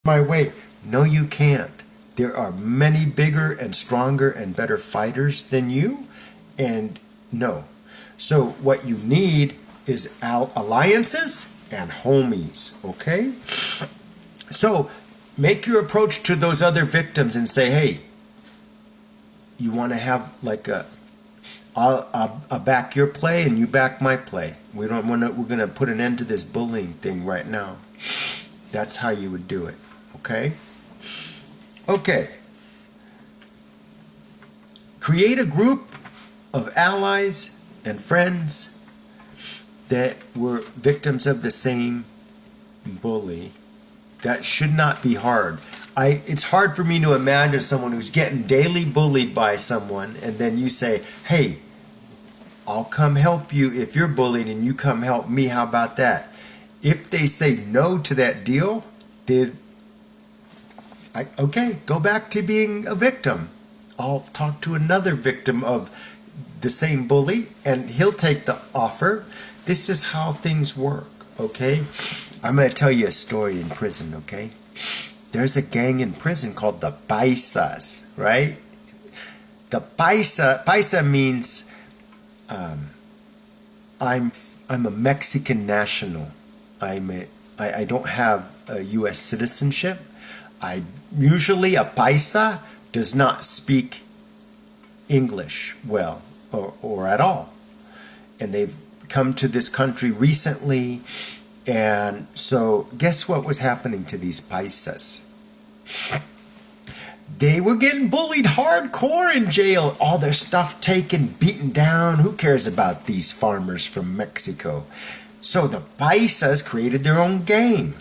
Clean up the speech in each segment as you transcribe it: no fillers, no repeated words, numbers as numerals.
my way. No, you can't. There are many bigger and stronger and better fighters than you, and no. So what you need is alliances and homies, okay? So make your approach to those other victims and say, hey, you want to have like I'll back your play and you back my play. We're going to put an end to this bullying thing right now. That's how you would do it, okay? Okay. Create a group of allies and friends that were victims of the same bully. That should not be hard. It's hard for me to imagine someone who's getting daily bullied by someone and then you say, hey, I'll come help you if you're bullied and you come help me. How about that? If they say no to that deal, okay, go back to being a victim. I'll talk to another victim of the same bully and he'll take the offer. This is how things work, okay? I'm going to tell you a story in prison, okay? There's a gang in prison called the Paisas, right? The Paisa means I'm a Mexican national. I don't have a U.S. citizenship. Usually a Paisa does not speak English well or at all. And they've come to this country recently. And so guess what was happening to these Paisas? They were getting bullied hardcore in jail. All their stuff taken, beaten down. Who cares about these farmers from Mexico? So the Paisas created their own gang.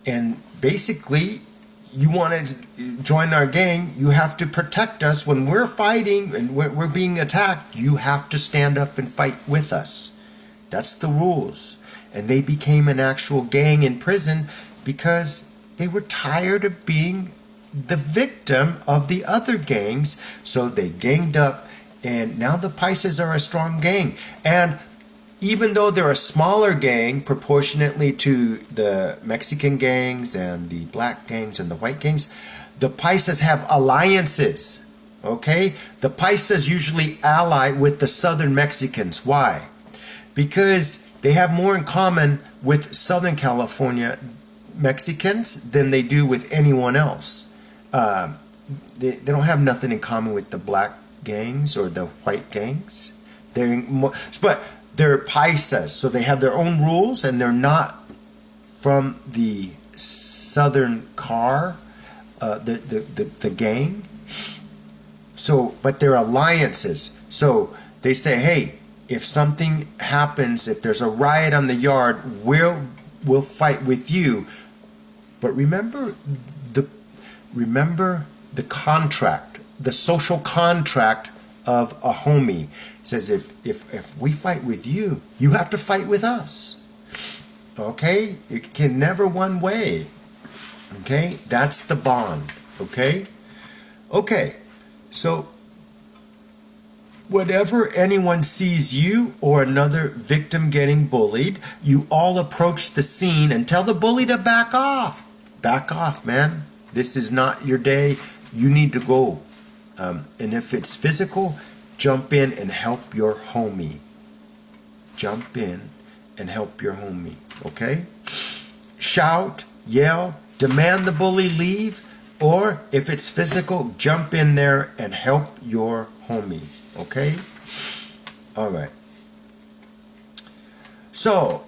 And basically, you want to join our gang, you have to protect us. When we're fighting and we're being attacked, you have to stand up and fight with us. That's the rules. And they became an actual gang in prison because they were tired of being the victim of the other gangs. So they ganged up, and now the Paisas are a strong gang. And even though they're a smaller gang proportionately to the Mexican gangs and the black gangs and the white gangs, the Paisas have alliances, okay? The Paisas usually ally with the southern Mexicans. Why? Because they have more in common with Southern California Mexicans than they do with anyone else. They don't have nothing in common with the black gangs or the white gangs. But they're Paisas, so they have their own rules, and they're not from the southern the gang. So, but they're alliances. So they say, hey, if something happens, if there's a riot on the yard, we'll fight with you. But remember the contract, the social contract of a homie. It says if we fight with you, you have to fight with us. Okay? It can never one way. Okay? That's the bond. Okay? Okay. So whenever anyone sees you or another victim getting bullied, you all approach the scene and tell the bully to back off. Back off, man. This is not your day. You need to go. And if it's physical, jump in and help your homie. Jump in and help your homie. Okay? Shout, yell, demand the bully leave, or if it's physical, jump in there and help your homie. Okay? All right. So,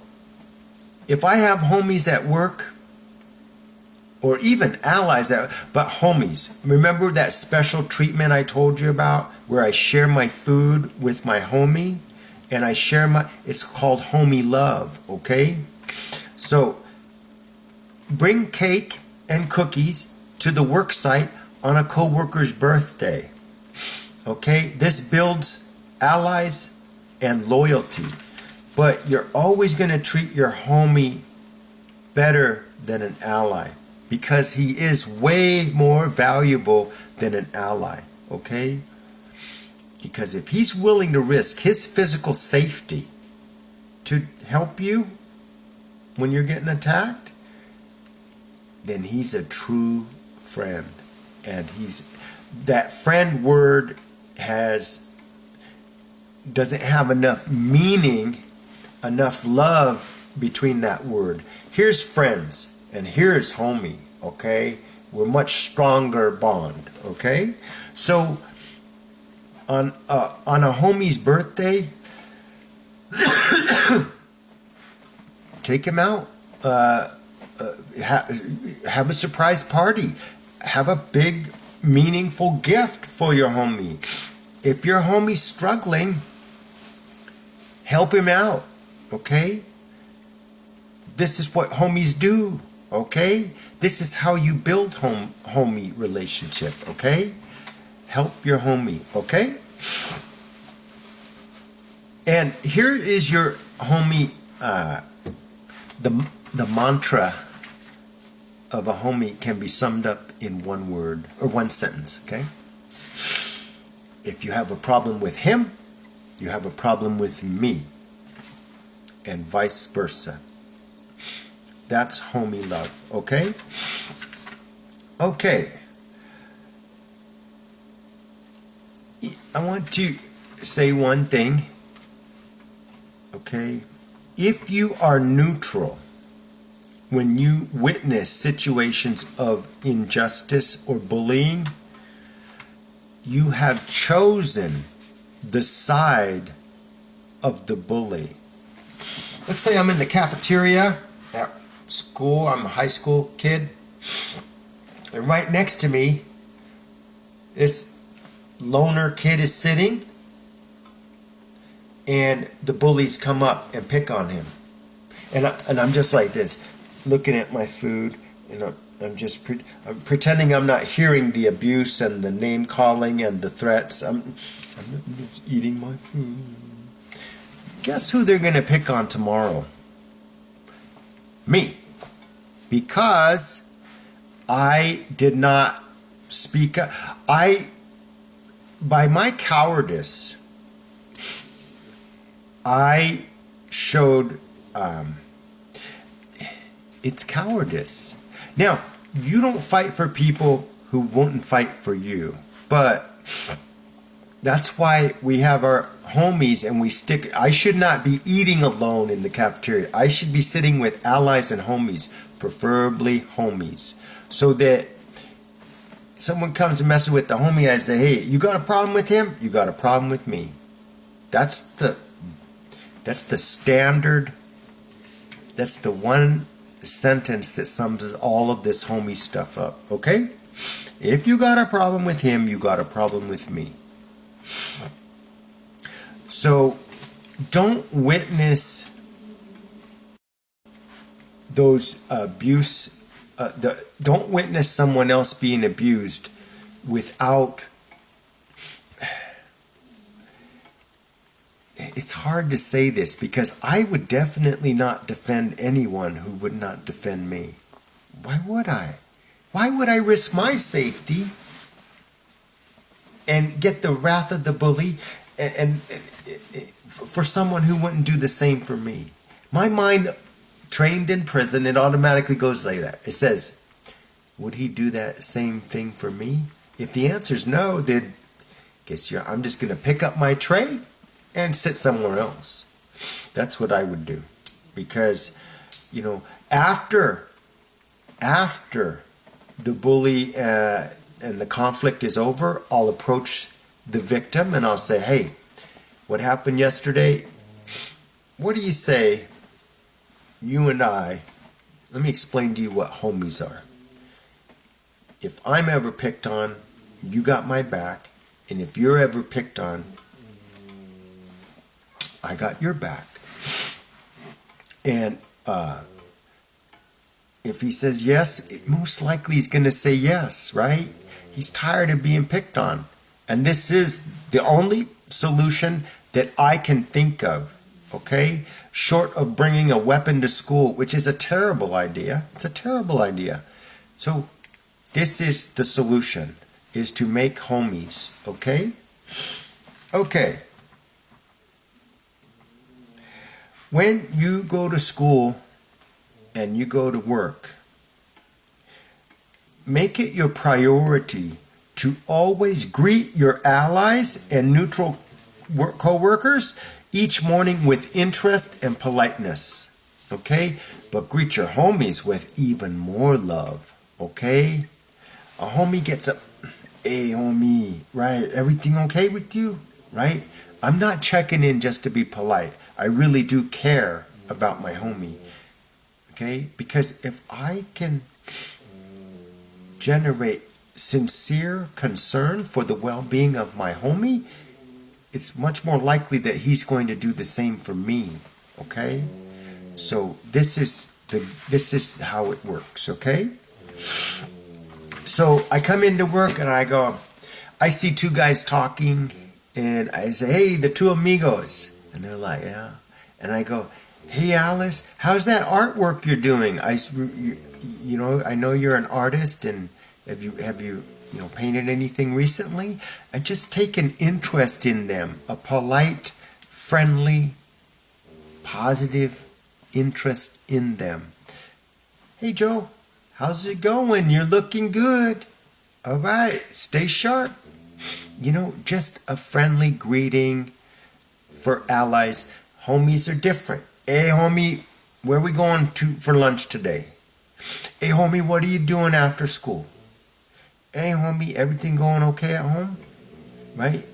if I have homies at work, or even allies, but homies, remember that special treatment I told you about where I share my food with my homie? And I share it's called homie love, okay? So, bring cake and cookies to the work site on a co-worker's birthday. Okay, this builds allies and loyalty, but you're always going to treat your homie better than an ally because he is way more valuable than an ally, okay? Because if he's willing to risk his physical safety to help you when you're getting attacked, then he's a true friend. And that friend word doesn't have enough meaning, enough love between that word. Here's friends and here's homie, okay? We're much stronger bond, okay? So on a homie's birthday, take him out. Have a surprise party. Have a big, meaningful gift for your homie. If your homie's struggling, help him out, okay? This is what homies do, okay? This is how you build homie relationship, okay? Help your homie, okay? And here is your homie, the mantra of a homie can be summed up in one word or one sentence, okay? If you have a problem with him, you have a problem with me, and vice versa. That's homie love, okay? Okay. I want to say one thing, okay? If you are neutral when you witness situations of injustice or bullying, you have chosen the side of the bully. Let's say I'm in the cafeteria at school, I'm a high school kid, and right next to me, this loner kid is sitting, and the bullies come up and pick on him. And I'm just like this, looking at my food, and I'm just I'm pretending I'm not hearing the abuse and the name calling and the threats. I'm just eating my food. Guess who they're going to pick on tomorrow? Me. Because I did not speak up. By my cowardice, I showed it's cowardice. Now, you don't fight for people who won't fight for you, but that's why we have our homies and we stick. I should not be eating alone in the cafeteria. I should be sitting with allies and homies, preferably homies, so that someone comes and messes with the homie, I say, hey, you got a problem with him? You got a problem with me. That's the standard. That's the one sentence that sums all of this homie stuff up, okay? If you got a problem with him, you got a problem with me. So don't witness those abuse. Don't witness someone else being abused without. It's hard to say this because I would definitely not defend anyone who would not defend me. Why would I? Why would I risk my safety and get the wrath of the bully and for someone who wouldn't do the same for me? My mind, trained in prison, it automatically goes like that. It says, would he do that same thing for me? If the answer is no, then I'm just going to pick up my tray and sit somewhere else. That's what I would do. Because, after the bully and the conflict is over, I'll approach the victim and I'll say, hey, what happened yesterday? What do you say, you and I, let me explain to you what homies are. If I'm ever picked on, you got my back. And if you're ever picked on, I got your back. And if he says yes, most likely he's going to say yes, right? He's tired of being picked on. And this is the only solution that I can think of, okay? Short of bringing a weapon to school, which is a terrible idea. It's a terrible idea. So this is the solution, is to make homies, okay? Okay. When you go to school and you go to work, make it your priority to always greet your allies and neutral co-workers each morning with interest and politeness. Okay? But greet your homies with even more love. Okay? A homie gets up, hey homie, right? Everything okay with you? Right? I'm not checking in just to be polite. I really do care about my homie. Okay? Because if I can generate sincere concern for the well-being of my homie, it's much more likely that he's going to do the same for me. Okay? So this is how it works, okay? So I come into work and I see two guys talking and I say, hey, the two amigos. And they're like, yeah. And I go, hey, Alice, how's that artwork you're doing? I know you're an artist, and have you painted anything recently? I just take an interest in them, a polite, friendly, positive interest in them. Hey, Joe, how's it going? You're looking good. All right, stay sharp. Just a friendly greeting for allies. Homies are different. Hey, homie, where are we going for lunch today? Hey, homie, what are you doing after school? Hey, homie, everything going okay at home? Right?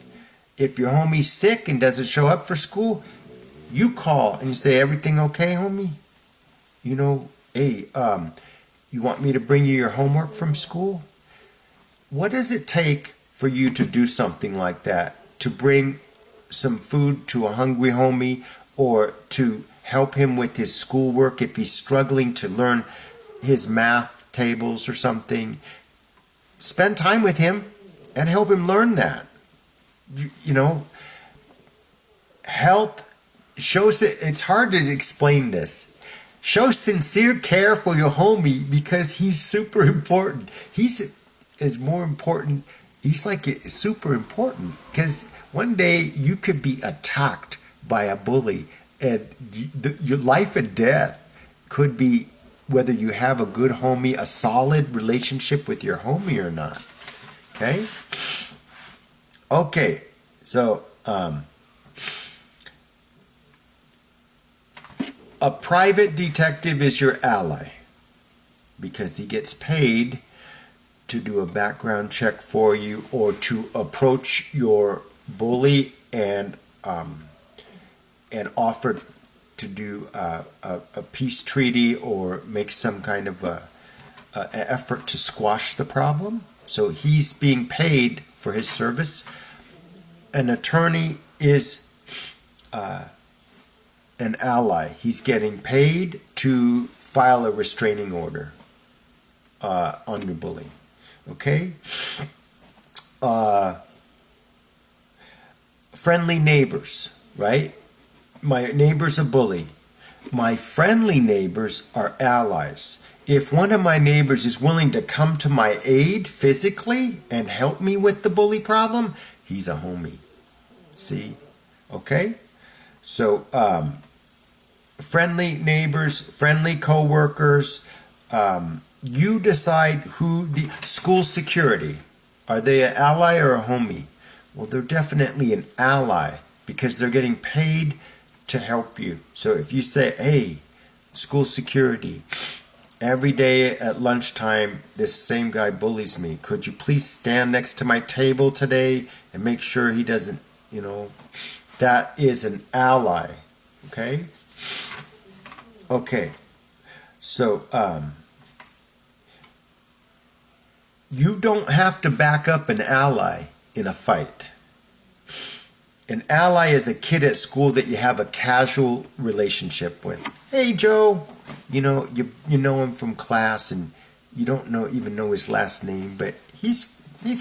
If your homie's sick and doesn't show up for school, you call and you say, everything okay, homie? Hey, you want me to bring you your homework from school? What does it take for you to do something like that? To bring some food to a hungry homie, or to help him with his schoolwork if he's struggling to learn his math tables or something? Spend time with him and help him learn that. Help shows it. It's hard to explain this. Show sincere care for your homie because he's super important. He's more important. He's like super important because one day you could be attacked by a bully, and your life and death could be whether you have a good homie, a solid relationship with your homie or not. Okay? Okay, so a private detective is your ally because he gets paid to do a background check for you, or to approach your bully and offer to do a peace treaty or make some kind of an effort to squash the problem. So he's being paid for his service. An attorney is an ally. He's getting paid to file a restraining order on your bully. Okay? Friendly neighbors, right? My neighbor's a bully. My friendly neighbors are allies. If one of my neighbors is willing to come to my aid physically and help me with the bully problem, he's a homie. See? Okay? So, friendly neighbors, friendly co-workers, you decide who the school security. Are they an ally or a homie? Well, they're definitely an ally because they're getting paid to help you. So if you say, hey, school security, every day at lunchtime, this same guy bullies me. Could you please stand next to my table today and make sure he doesn't, that is an ally. Okay? Okay. So, you don't have to back up an ally in a fight. An ally is a kid at school that you have a casual relationship with. Hey, Joe, you know him from class, and you don't even know his last name, but he's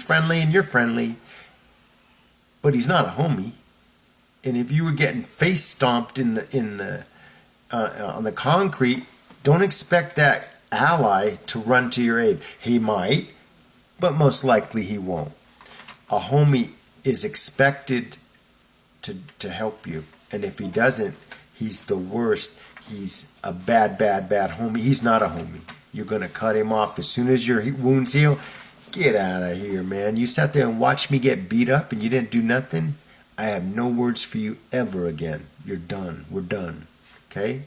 friendly and you're friendly, but he's not a homie. And if you were getting face stomped on the concrete, don't expect that ally to run to your aid. He might, but most likely he won't. A homie is expected to help you, and if he doesn't, he's the worst. He's a bad homie. He's not a homie. You're going to cut him off as soon as your wounds heal. Get out of here, man. You sat there and watched me get beat up and you didn't do nothing. I have no words for you ever again. You're done. We're done. Okay?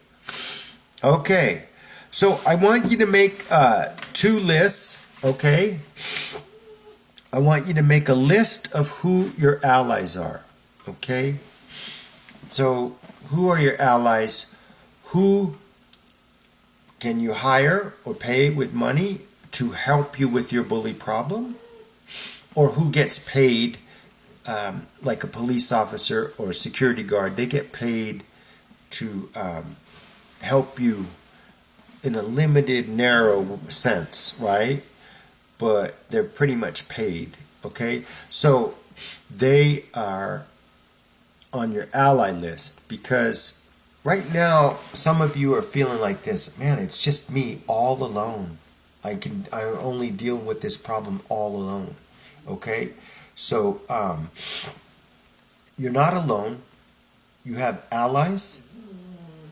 Okay. So I want you to make 2 lists. Okay? I want you to make a list of who your allies are. Okay? So who are your allies? Who can you hire or pay with money to help you with your bully problem? Or who gets paid, like a police officer or a security guard, they get paid to help you in a limited, narrow sense, right? But they're pretty much paid, okay? So they are on your ally list, because right now some of you are feeling like this, man, it's just me all alone. I only deal with this problem all alone. Okay? So you're not alone. You have allies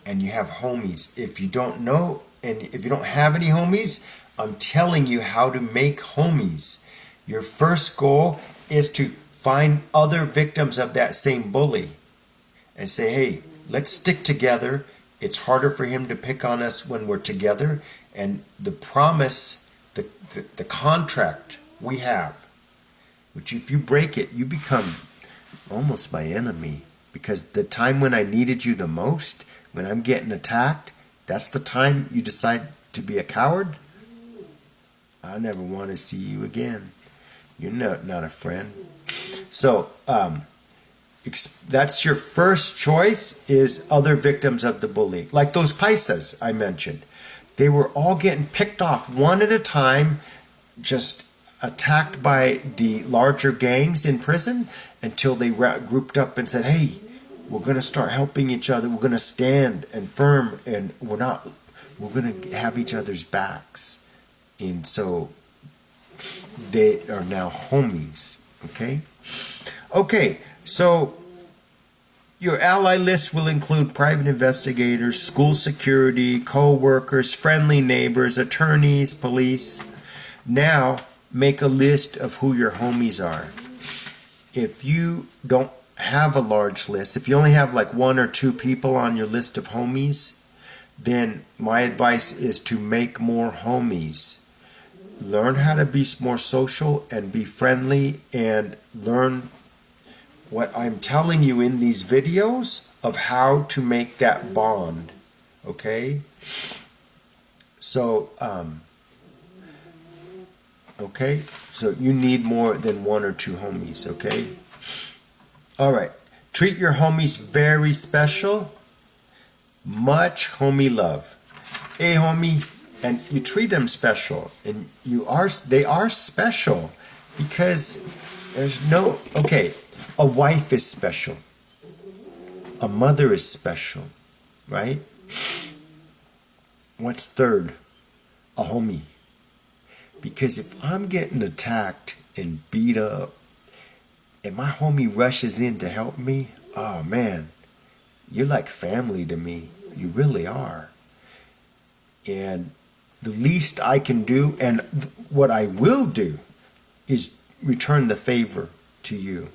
and you have homies. If you don't know, and if you don't have any homies, I'm telling you how to make homies. Your first goal is to find other victims of that same bully and say, hey, let's stick together. It's harder for him to pick on us when we're together. And the promise, the contract we have, which if you break it, you become almost my enemy. Because the time when I needed you the most, when I'm getting attacked, that's the time you decide to be a coward. I never want to see you again. You're not a friend. So that's your first choice, is other victims of the bully. Like those paisas I mentioned. They were all getting picked off one at a time, just attacked by the larger gangs in prison, until they grouped up and said, hey, we're going to start helping each other. We're going to stand and firm, and we're going to have each other's backs. And so they are now homies. Okay? Okay, so your ally list will include private investigators, school security, co-workers, friendly neighbors, attorneys, police. Now, make a list of who your homies are. If you don't have a large list, if you only have like 1 or 2 people on your list of homies, then my advice is to make more homies. Learn how to be more social and be friendly, and learn what I'm telling you in these videos of how to make that bond. Okay? So, okay? So you need more than 1 or 2 homies, okay? Alright. Treat your homies very special. Much homie love. Hey homie, and you treat them special, and they are special, because there's no, okay, a wife is special, a mother is special, right? What's third? A homie. Because if I'm getting attacked and beat up and my homie rushes in to help me, oh man, you're like family to me. You really are. And the least I can do, and what I will do, is return the favor to you.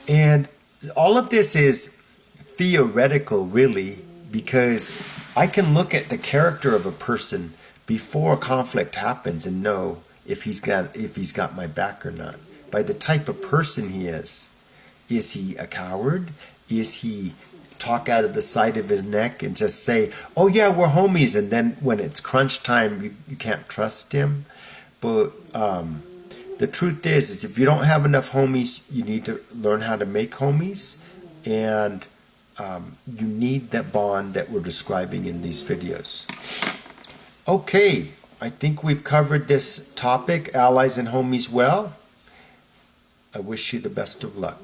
And all of this is theoretical, really, because I can look at the character of a person before a conflict happens and know if he's got my back or not. By the type of person he is. Is he a coward? Is he talk out of the side of his neck and just say, oh yeah, we're homies, and then when it's crunch time, you can't trust him? But the truth is if you don't have enough homies, you need to learn how to make homies, and you need that bond that we're describing in these videos. Okay, I think we've covered this topic, allies and homies, well. I wish you the best of luck.